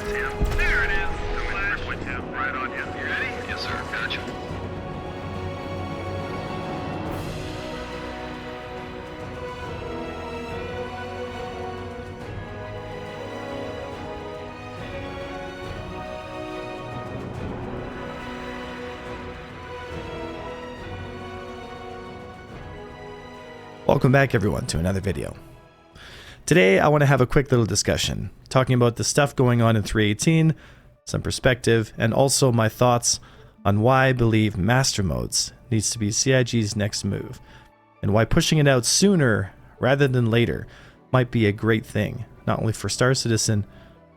Tim. There it is. The flash. With Tim. Right on, Tim. You ready? Yes, sir. Gotcha. Welcome back everyone to another video. Today I want to have a quick little discussion talking about the stuff going on in 3.18, some perspective, and also my thoughts on why I believe Master Modes needs to be CIG's next move, and why pushing it out sooner rather than later might be a great thing, not only for Star Citizen,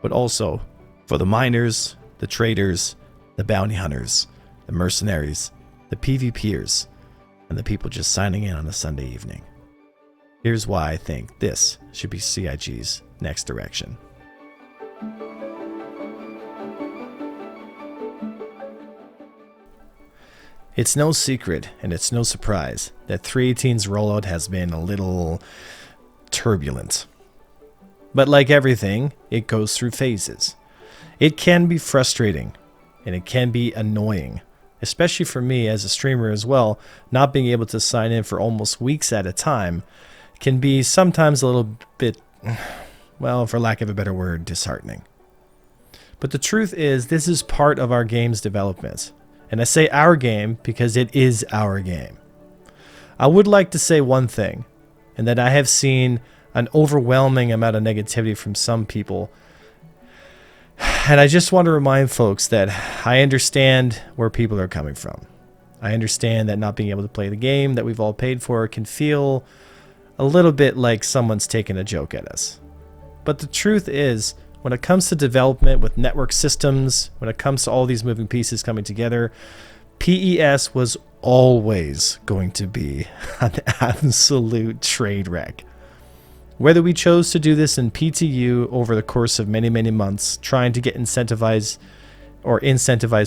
but also for the miners, the traders, the bounty hunters, the mercenaries, the PvPers, and the people just signing in on a Sunday evening. Here's why I think this should be CIG's next direction. It's no secret and it's no surprise that 3.18's rollout has been a little turbulent. But like everything, it goes through phases. It can be frustrating and it can be annoying, especially for me as a streamer as well. Not being able to sign in for almost weeks at a time can be sometimes a little bit, well, for lack of a better word, disheartening. But the truth is, this is part of our game's development. And I say our game because it is our game. I would like to say one thing, and that I have seen an overwhelming amount of negativity from some people. And I just want to remind folks that I understand where people are coming from. I understand that not being able to play the game that we've all paid for can feel a little bit like someone's taking a joke at us. But the truth is, when it comes to development with network systems, when it comes to all these moving pieces coming together, PES was always going to be an absolute train wreck. Whether we chose to do this in PTU over the course of many, many months, trying to get incentivize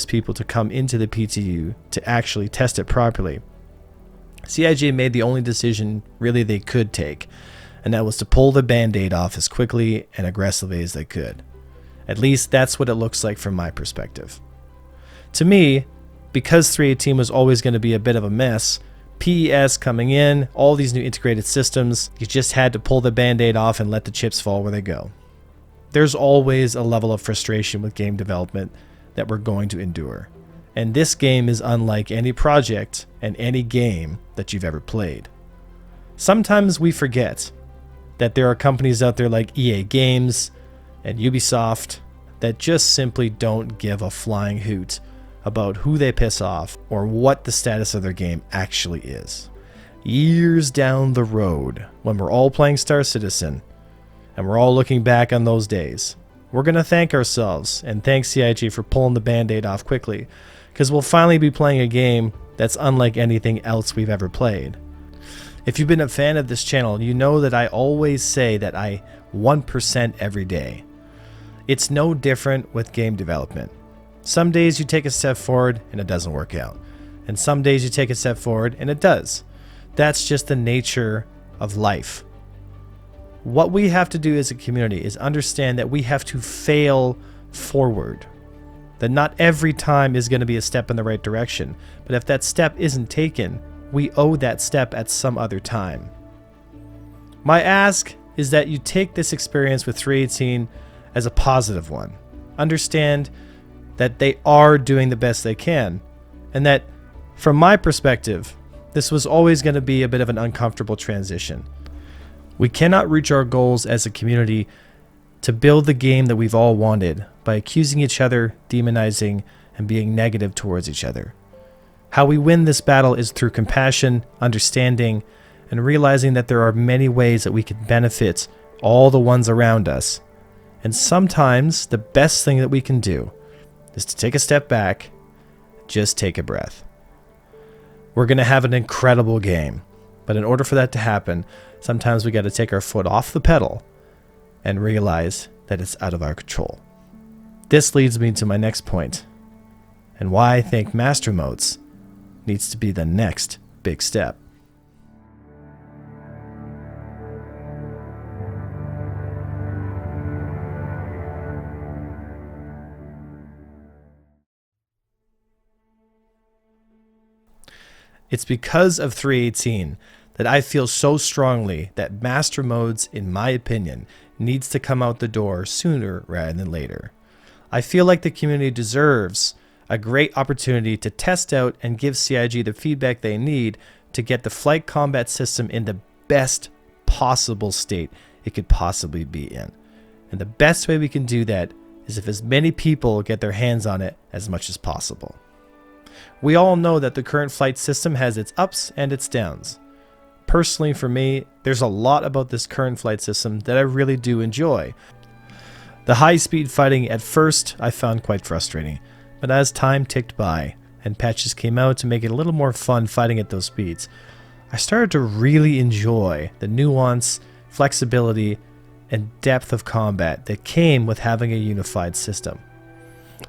people to come into the PTU to actually test it properly, CIG made the only decision really they could take, and that was to pull the band-aid off as quickly and aggressively as they could. At least that's what it looks like from my perspective. To me, because 3.18 was always going to be a bit of a mess, PES coming in, all these new integrated systems, you just had to pull the band-aid off and let the chips fall where they go. There's always a level of frustration with game development that we're going to endure. And this game is unlike any project and any game that you've ever played. Sometimes we forget that there are companies out there like EA Games and Ubisoft that just simply don't give a flying hoot about who they piss off or what the status of their game actually is. Years down the road, when we're all playing Star Citizen and we're all looking back on those days, we're going to thank ourselves and thank CIG for pulling the band-aid off quickly, because we'll finally be playing a game that's unlike anything else we've ever played. If you've been a fan of this channel, you know that I always say that I 1% every day. It's no different with game development. Some days you take a step forward and it doesn't work out. And some days you take a step forward and it does. That's just the nature of life. What we have to do as a community is understand that we have to fail forward. That not every time is going to be a step in the right direction, but if that step isn't taken, we owe that step at some other time. My ask is that you take this experience with 3.18 as a positive one. Understand that they are doing the best they can, and that, from my perspective, this was always going to be a bit of an uncomfortable transition. We cannot reach our goals as a community to build the game that we've all wanted by accusing each other, demonizing, and being negative towards each other. How we win this battle is through compassion, understanding, and realizing that there are many ways that we can benefit all the ones around us. And sometimes the best thing that we can do is to take a step back, just take a breath. We're going to have an incredible game, but in order for that to happen, sometimes we got to take our foot off the pedal and realize that it's out of our control. This leads me to my next point, and why I think Master Modes needs to be the next big step. It's because of 318 that I feel so strongly that Master Modes, in my opinion, needs to come out the door sooner rather than later. I feel like the community deserves a great opportunity to test out and give CIG the feedback they need to get the flight combat system in the best possible state it could possibly be in. And the best way we can do that is if as many people get their hands on it as much as possible. We all know that the current flight system has its ups and its downs. Personally, for me, there's a lot about this current flight system that I really do enjoy. The high-speed fighting at first I found quite frustrating, but as time ticked by and patches came out to make it a little more fun fighting at those speeds, I started to really enjoy the nuance, flexibility, and depth of combat that came with having a unified system.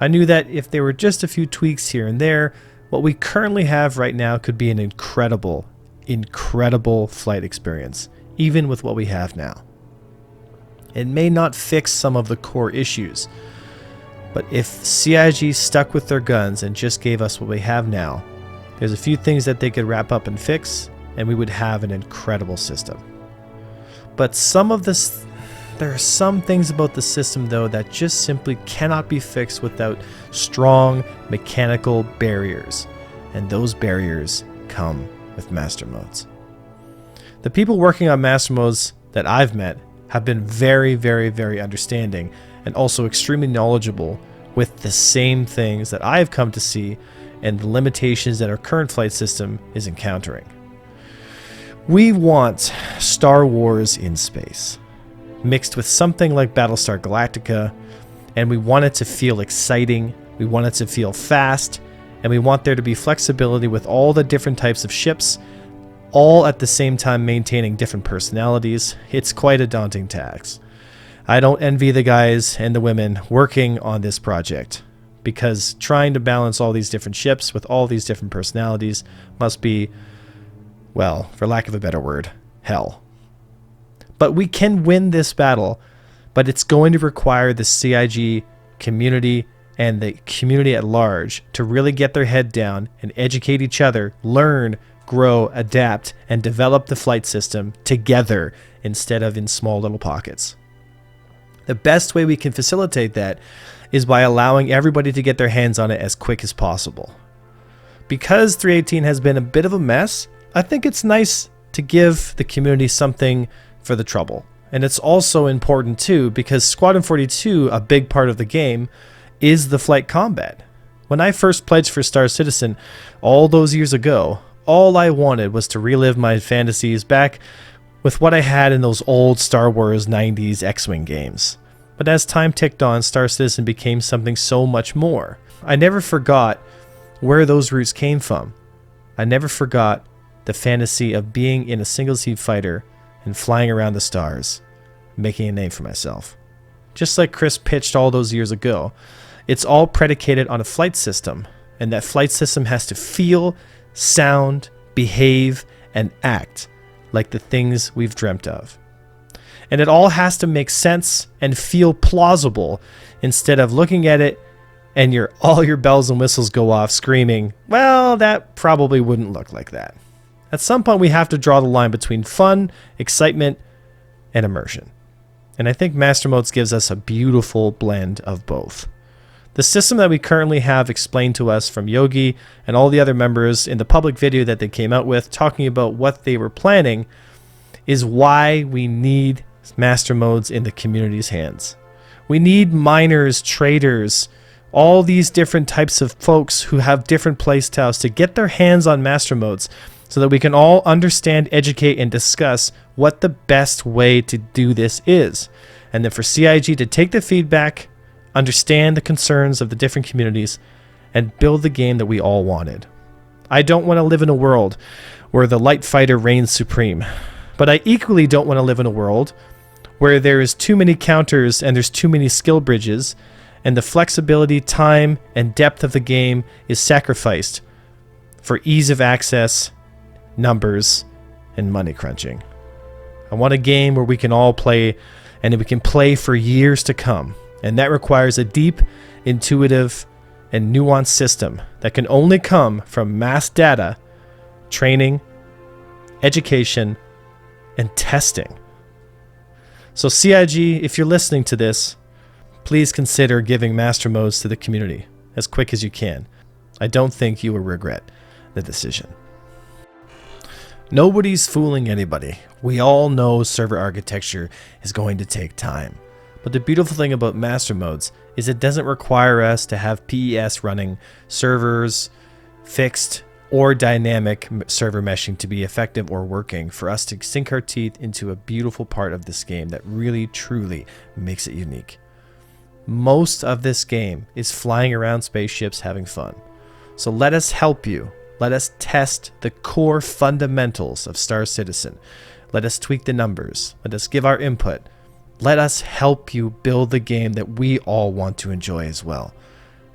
I knew that if there were just a few tweaks here and there, what we currently have right now could be an incredible flight experience, even with what we have now. It may not fix some of the core issues, but if CIG stuck with their guns and just gave us what we have now, there's a few things that they could wrap up and fix, and we would have an incredible system. But there are some things about the system though that just simply cannot be fixed without strong mechanical barriers, and those barriers come with Master Modes. The people working on Master Modes that I've met have been very, very, very understanding and also extremely knowledgeable with the same things that I've come to see and the limitations that our current flight system is encountering. We want Star Wars in space, mixed with something like Battlestar Galactica, and we want it to feel exciting, we want it to feel fast, and we want there to be flexibility with all the different types of ships, all at the same time maintaining different personalities. It's quite a daunting task. I don't envy the guys and the women working on this project, because trying to balance all these different ships with all these different personalities must be, well, for lack of a better word, hell. But we can win this battle, but it's going to require the CIG community and the community at large to really get their head down and educate each other, learn, grow, adapt, and develop the flight system together instead of in small little pockets. The best way we can facilitate that is by allowing everybody to get their hands on it as quick as possible. Because 318 has been a bit of a mess, I think it's nice to give the community something for the trouble. And it's also important too, because Squadron 42, a big part of the game, is the flight combat. When I first pledged for Star Citizen all those years ago, all I wanted was to relive my fantasies back with what I had in those old Star Wars 90s X-Wing games. But as time ticked on, Star Citizen became something so much more. I never forgot where those roots came from. I never forgot the fantasy of being in a single-seat fighter and flying around the stars, making a name for myself. Just like Chris pitched all those years ago, it's all predicated on a flight system, and that flight system has to feel, sound, behave, and act like the things we've dreamt of. And it all has to make sense and feel plausible instead of looking at it and all your bells and whistles go off screaming, well, that probably wouldn't look like that. At some point, we have to draw the line between fun, excitement, and immersion. And I think Master Modes gives us a beautiful blend of both. The system that we currently have explained to us from Yogi and all the other members in the public video that they came out with talking about what they were planning is why we need Master Modes in the community's hands. We need miners, traders, all these different types of folks who have different playstyles to get their hands on Master Modes so that we can all understand, educate, and discuss what the best way to do this is. And then for CIG to take the feedback, understand the concerns of the different communities, and build the game that we all wanted. I don't want to live in a world where the light fighter reigns supreme, but I equally don't want to live in a world where there is too many counters and there's too many skill bridges, and the flexibility, time, and depth of the game is sacrificed for ease of access, numbers, and money crunching. I want a game where we can all play, and we can play for years to come. And that requires a deep, intuitive, and nuanced system that can only come from mass data training, education, and testing. So CIG, if you're listening to this, please consider giving master modes to the community as quick as you can. I don't think you will regret the decision. Nobody's fooling anybody. We all know server architecture is going to take time. But the beautiful thing about master modes is it doesn't require us to have PES running, servers fixed, or dynamic server meshing to be effective or working for us to sink our teeth into a beautiful part of this game that really truly makes it unique. Most of this game is flying around spaceships having fun. So let us help you. Let us test the core fundamentals of Star Citizen. Let us tweak the numbers. Let us give our input. Let us help you build the game that we all want to enjoy as well.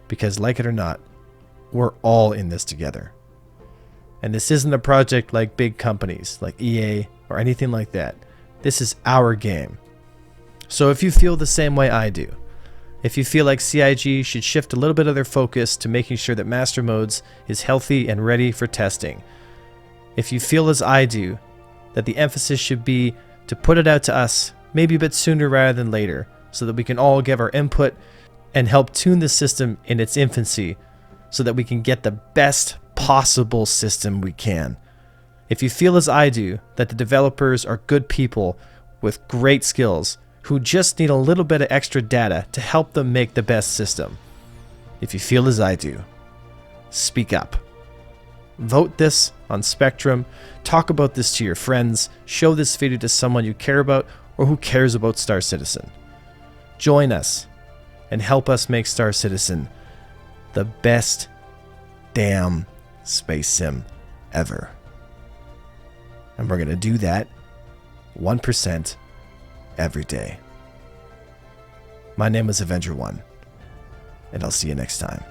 Because like it or not, we're all in this together. And this isn't a project like big companies like EA or anything like that. This is our game. So if you feel the same way I do, if you feel like CIG should shift a little bit of their focus to making sure that Master Modes is healthy and ready for testing, if you feel as I do, that the emphasis should be to put it out to us, maybe a bit sooner rather than later, so that we can all give our input and help tune the system in its infancy so that we can get the best possible system we can. If you feel as I do, that the developers are good people with great skills who just need a little bit of extra data to help them make the best system. If you feel as I do, speak up. Vote this on Spectrum, talk about this to your friends, show this video to someone you care about or who cares about Star Citizen. Join us and help us make Star Citizen the best damn space sim ever. And we're going to do that 1% every day. My name is Avenger One, and I'll see you next time.